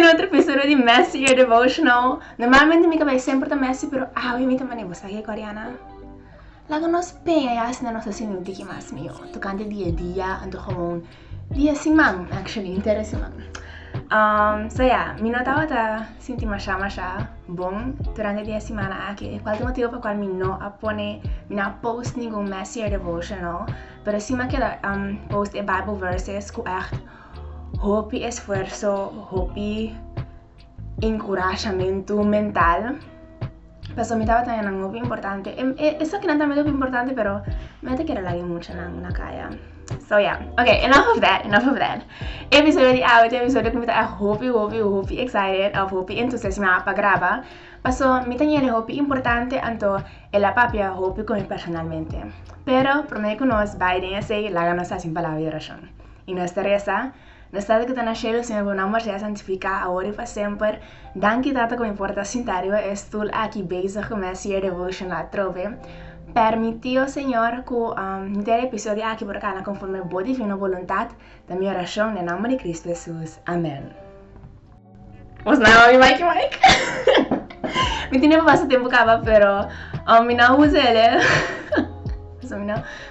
outro episódio de Messy Your Devotional. Normalmente me cabelo sempre tá messy, pero hoy me também vou sair coreana. Lago nos penha assim na nossa cena de que mais meu. Tocante dia a dia, ando gewoon dia simang, actually interessant. So yeah, mi notava ta sinti masha bom durante dia semana aqui. Qual motivo para qual mi no apone, mi na post nenhum Messy Your Devotional, pero sim aquela post e Bible verses que echt hopi esfuerzo, hopi encorajamento mental. Pero me estaba también algo muy importante. Eso que no también es muy importante, pero me te quiero hablar mucho en la calle. So yeah, okay, enough of that. Episodio de hoy, episodio que me está hopi excited, hopi entusiasmada para grabar. Paso, me tenía hopi importante, anto el la papia hopi con personalmente. Pero prometo que nos va a ir así, la gana sin palabra de razón. Y nuestra reza, no está que tan cielo, Señor, con amor ya santifica ahora y para siempre. Danke tata como importa sintario, estul aqui bezig com Messy Your Devotional la trove. Permitiu, Señor, que este episodio aqui por acá conforme a boa divina voluntad da minha oração em nome de Cristo Jesus. Amém. What's now, Mike? Me tinha passado tempo acaba, pero me não usa ele.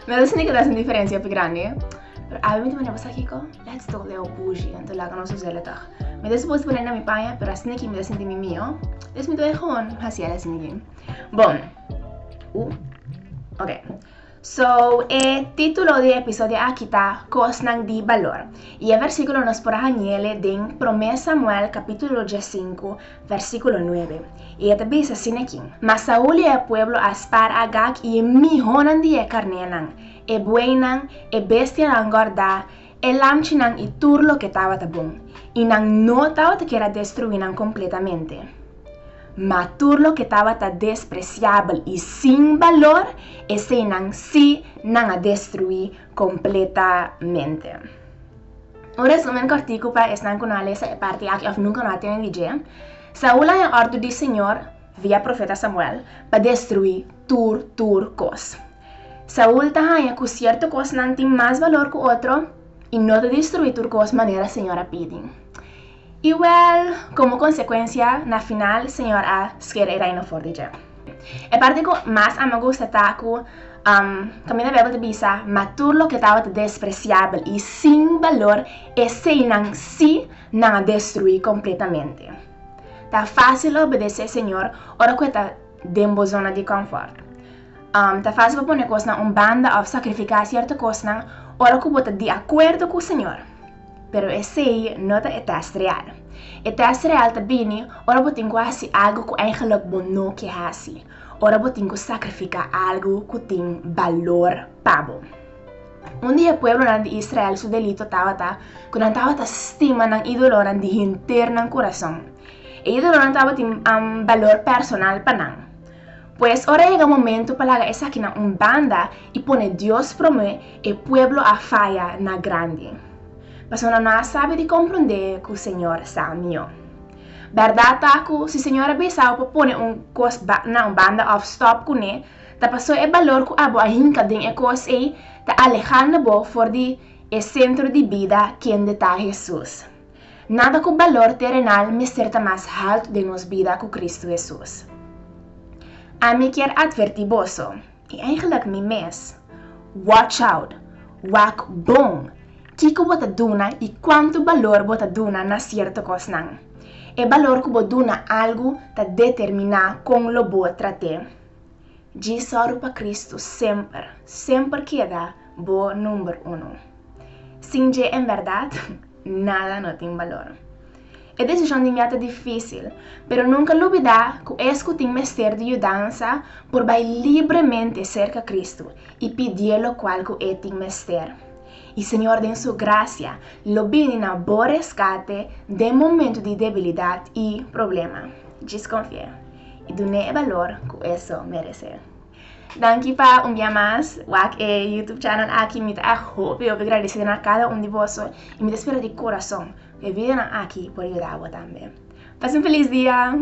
Mas assim que dá uma diferença bem grande. Pero obviamente me pasa aqui com let's do leo bougie, então lá não usa ele tá. Me depois por na minha panha, pero assim que me dá sentir mio. Des me doy gewoon assim ela assim ninguém. Bom. Ok. So, o título do episódio aqui tá Cosnang di Valor. E o versículo nos porá Daniel em 1 Samuel capítulo 5, versículo 9. E esta diz assim aqui: Mas Saúl e o pueblo aspar agak e mihonan di carnenan, e buenan, e bestia nang gorda, e lamchinan e turlo que tava bom. E nang no tava te quera destruinan completamente. Maturlo que estava despreciável e sem valor, esse não se não a destruir completamente. O resumen cortico para esta canalesa parte aqui of nunca não tem dizer. Saúl é a ordem do Senhor via profeta Samuel para destruir tur cos. Saúl tahanha que certo cos não tem mais valor que outro e não te destruir tur cos maneira a Senhora pede. Igual, como consequência, na final, o Senhor a esquerda reino forte. E parte que mais me gusta está que caminho bem de bisa, maturlo que estava despreciável e sem valor, esse não se não destruir completamente. Tá fácil obedecer ao Senhor, ora que está dentro zona de conforto. Tá fácil pôr coisa na banda ou sacrificar certa coisa, ora que você de acordo com o Senhor. Pero esse não é teste real. O teste real também, ora você tem que fazer algo que eigenlijk não quer fazer. Ora você tem que sacrificar algo que tem valor para dia o povo de Israel, seu delito estava quando estava estima ng ídolo de interno no coração. E ídolo não estava tem valor personal para não. Pues ora chega o momento para essa aqui na banda e pone Deus para mim e o povo a falha na grande. Mas não sabe de compreender que o Senhor sabe. Verdade é que se o Senhor pensar para pôr coisa na banda of stop com ele, tá passou o valor que abo a hinca den coisa e tá alejando bo for de centro de vida que está Jesus. Nada com valor terrenal me certa mais alto de nos vida com Cristo Jesus. A mim quer advertir boso, e eigenlijk me mes. Watch out, wak bom. Kiko bota duna e quanto valor bota duna na certa coisa não. E valor que bota duna algo ta determinar como lo bota tratar. Diz para Cristo sempre queda bo número 1. Sem je em verdade, nada não tem valor. É decisão de meta difícil, pero nunca olvidar que escutem mestre de ajudança por vai livremente cerca Cristo e pedir-lo qual que é tem mestre. E Senhor, em sua graça, lo bine na bom resgate de momento de debilidade e problema. Desconfia e dê valor que isso merece. Danke para dia mais, o YouTube channel aqui me dá hope e agradecer a cada de vocês e me espero de coração que venham aqui por ajudar também. Passe feliz dia!